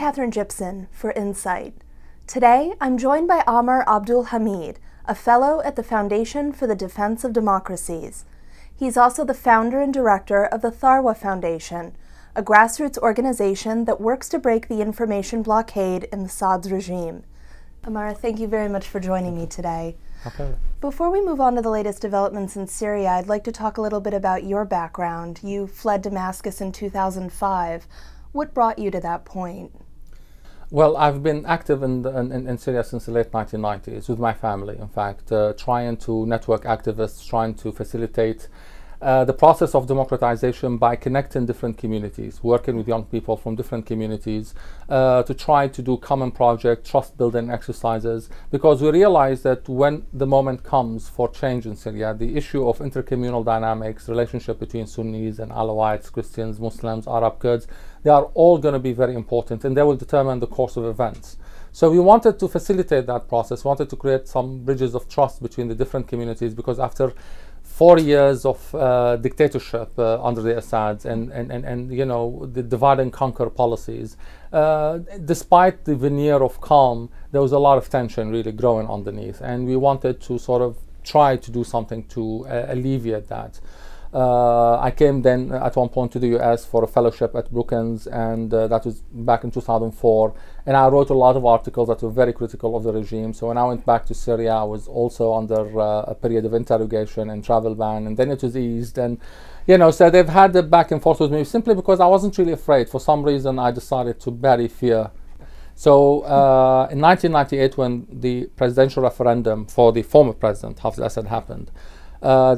Catherine Gibson for Insight. Today, I'm joined by Ammar Abdulhamid, a fellow at the Foundation for the Defense of Democracies. He's also the founder and director of the Tharwa Foundation, a grassroots organization that works to break the information blockade in the Assad's regime. Ammar, thank you very much for joining me today. Okay. Before we move on to the latest developments in Syria, I'd like to talk a little bit about your background. You fled Damascus in 2005. What brought you to that point? Well, I've been active in Syria since the late 1990s with my family, in fact, trying to network activists, trying to facilitate the process of democratization by connecting different communities, working with young people from different communities to try to do common project, trust building exercises, because we realize that when the moment comes for change in Syria, the issue of intercommunal dynamics, relationship between Sunnis and Alawites, Christians, Muslims, Arab, Kurds, they are all going to be very important and they will determine the course of events. So we wanted to facilitate that process, wanted to create some bridges of trust between the different communities, because after 4 years of dictatorship under the Assads and you know, the divide and conquer policies, despite the veneer of calm, there was a lot of tension really growing underneath, and we wanted to sort of try to do something to alleviate that. I came then at one point to the US for a fellowship at Brookings, and that was back in 2004, and I wrote a lot of articles that were very critical of the regime. So when I went back to Syria, I was also under a period of interrogation and travel ban, and then it was eased, and you know, so they've had the back and forth with me simply because I wasn't really afraid. For some reason, I decided to bury fear. So in 1998, when the presidential referendum for the former president Hafez Assad happened, I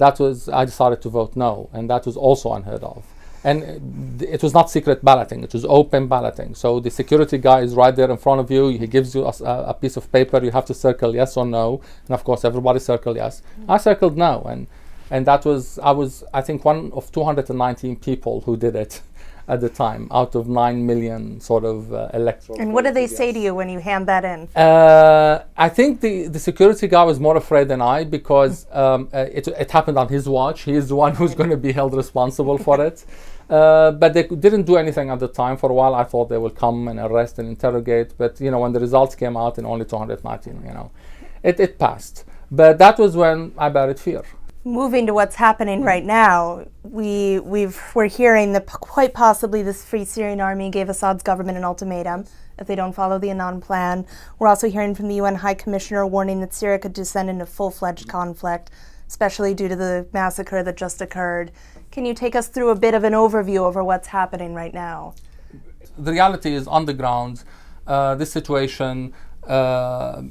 decided to vote no, and that was also unheard of. And it was not secret balloting, it was open balloting. So the security guy is right there in front of you, he gives you a piece of paper, you have to circle yes or no, and of course everybody circled yes. I circled no, and that was, I think one of 219 people who did it at the time, out of 9 million sort of electoral. And what do they say to you when you hand that in? I think the security guy was more afraid than I, because it happened on his watch. He is the one who's going to be held responsible for it. But they didn't do anything at the time. For a while I thought they would come and arrest and interrogate, but you know, when the results came out in only 219, you know, it passed. But that was when I buried fear. Moving to what's happening right now, we're hearing that quite possibly this Free Syrian Army gave Assad's government an ultimatum if they don't follow the Annan plan. We're also hearing from the UN High Commissioner warning that Syria could descend into full-fledged conflict, especially due to the massacre that just occurred. Can you take us through a bit of an overview over what's happening right now? The reality is, on the ground, this situation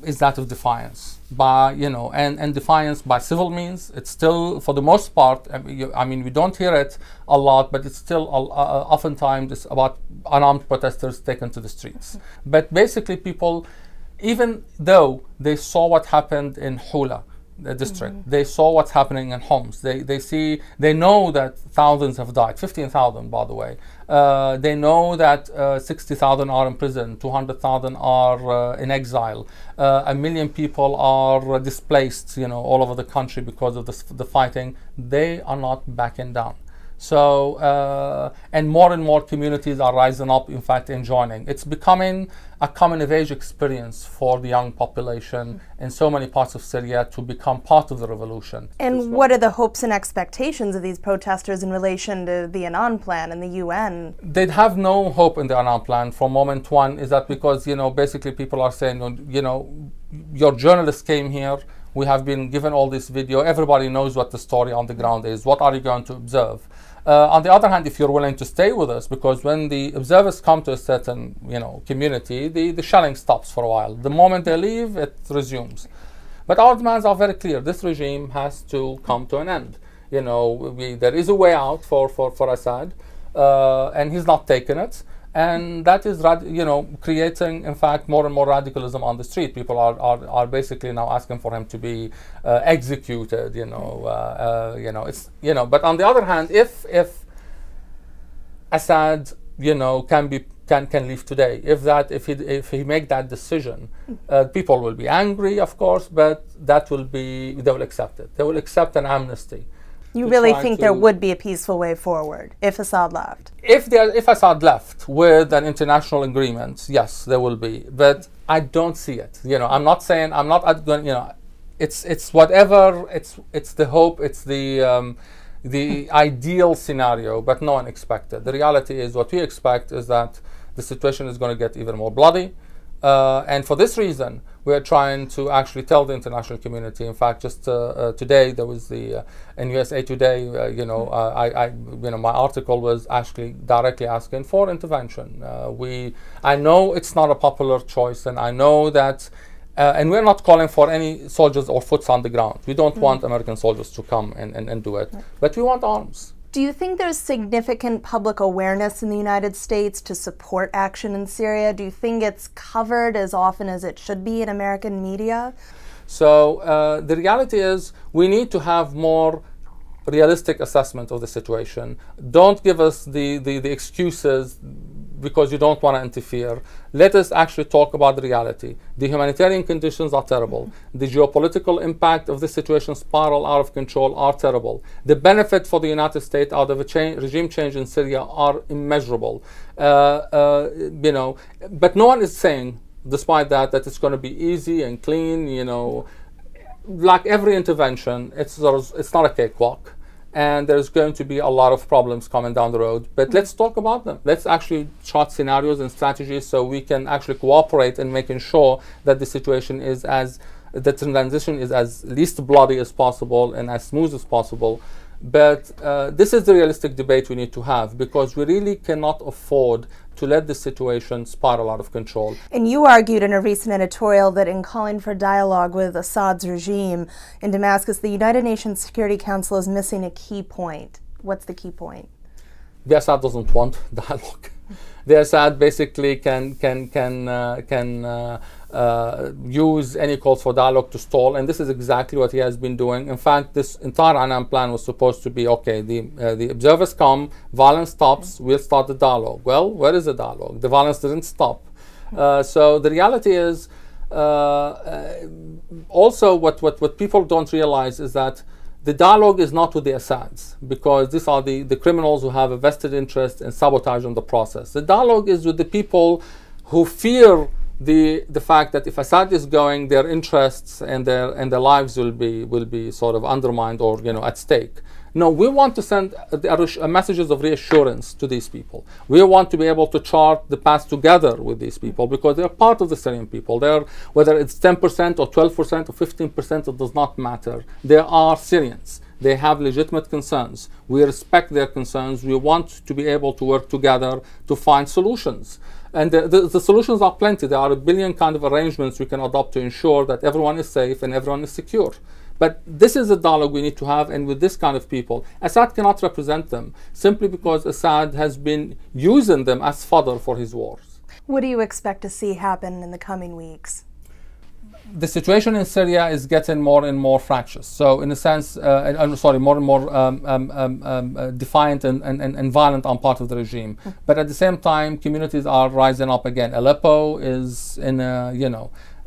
is that of defiance, by and defiance by civil means. It's still, for the most part, I mean, we don't hear it a lot, but it's still oftentimes it's about unarmed protesters taken to the streets. But basically, people, even though they saw what happened in Hula, the district, they saw what's happening in Homs. They know that thousands have died, 15,000 by the way. They know that 60,000 are in prison, 200,000 are in exile, 1 million people are displaced, you know, all over the country because of the fighting. They are not backing down. So, and more communities are rising up, in fact, and joining. It's becoming a coming-of-age experience for the young population in so many parts of Syria to become part of the revolution. And what are the hopes and expectations of these protesters in relation to the Annan plan and the UN? They'd have no hope in the Annan plan from moment one. Is that because, you know, basically people are saying, you know, your journalists came here, we have been given all this video, everybody knows what the story on the ground is, what are you going to observe? On the other hand, if you're willing to stay with us, because when the observers come to a certain, you know, community, the shelling stops for a while. The moment they leave, it resumes. But our demands are very clear. This regime has to come to an end. You know, there is a way out for Assad, and he's not taking it. And that is, you know, creating, in fact, more and more radicalism on the street. People are basically now asking for him to be executed. You know, it's, you know. But on the other hand, if Assad, you know, can leave today, if he make that decision, people will be angry, of course, but they will accept it. They will accept an amnesty. You really think there would be a peaceful way forward if Assad left? If Assad left with an international agreement, yes, there will be. But I don't see it. I'm not saying I'm not going. It's whatever. It's the hope. It's the ideal scenario, but no one expected. The reality is, what we expect is that the situation is going to get even more bloody. And for this reason, we are trying to actually tell the international community. In fact, just today there was in USA Today. My article was actually directly asking for intervention. I know it's not a popular choice, and I know that, and we're not calling for any soldiers or foots on the ground. We don't want American soldiers to come and do it, but we want arms. Do you think there's significant public awareness in the United States to support action in Syria? Do you think it's covered as often as it should be in American media? So the reality is we need to have more realistic assessment of the situation. Don't give us the excuses because you don't want to interfere. Let us actually talk about the reality. The humanitarian conditions are terrible. The geopolitical impact of the situation spiral out of control are terrible. The benefit for the United States out of a regime change in Syria are immeasurable. But no one is saying, despite that it's going to be easy and clean. Like every intervention, it's not a cakewalk. And there's going to be a lot of problems coming down the road. But let's talk about them. Let's actually chart scenarios and strategies so we can actually cooperate in making sure that the situation is the transition is as least bloody as possible and as smooth as possible. But this is the realistic debate we need to have, because we really cannot afford to let the situation spiral out of control. And you argued in a recent editorial that in calling for dialogue with Assad's regime in Damascus, the United Nations Security Council is missing a key point. What's the key point? The Assad doesn't want dialogue. The Assad basically can use any calls for dialogue to stall, and this is exactly what he has been doing. In fact, this entire Annan plan was supposed to be, okay, the observers come, violence stops, we'll start the dialogue. Well, where is the dialogue? The violence didn't stop. So the reality is, also what people don't realize is that the dialogue is not with the Assads, because these are the criminals who have a vested interest in sabotaging the process. The dialogue is with the people who fear the fact that if Assad is going, their interests and their lives will be sort of undermined or at stake. No, we want to send messages of reassurance to these people. We want to be able to chart the path together with these people, because they're part of the Syrian people. Whether it's 10% or 12% or 15%, it does not matter. They are Syrians. They have legitimate concerns. We respect their concerns. We want to be able to work together to find solutions. And the solutions are plenty. There are a billion kind of arrangements we can adopt to ensure that everyone is safe and everyone is secure. But this is a dialogue we need to have, and with this kind of people. Assad cannot represent them, simply because Assad has been using them as fodder for his wars. What do you expect to see happen in the coming weeks? The situation in Syria is getting more and more fractious. So in a sense, more and more defiant and violent on part of the regime. But at the same time, communities are rising up again. Aleppo is in a,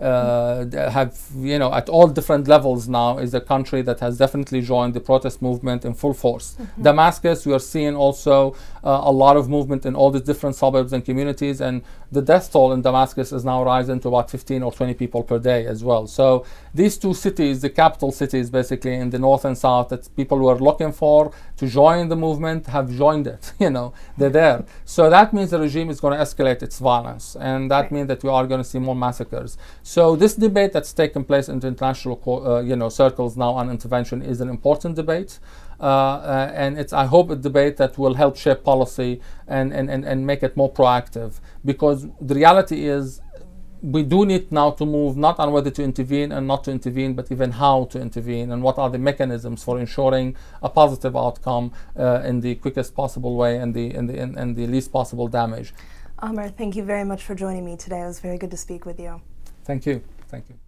at all different levels now, is a country that has definitely joined the protest movement in full force. Damascus, we are seeing also a lot of movement in all the different suburbs and communities, and the death toll in Damascus is now rising to about 15 or 20 people per day as well. So these two cities, the capital cities basically in the north and south, that people were looking for to join the movement, have joined it. They're there. So that means the regime is going to escalate its violence, and that means that we are going to see more massacres. So this debate that's taken place in the international circles now on intervention is an important debate, and it's, I hope, a debate that will help shape policy and make it more proactive, because the reality is we do need now to move not on whether to intervene and not to intervene, but even how to intervene and what are the mechanisms for ensuring a positive outcome in the quickest possible way and the least possible damage. Ammar, thank you very much for joining me today. It was very good to speak with you. Thank you. Thank you.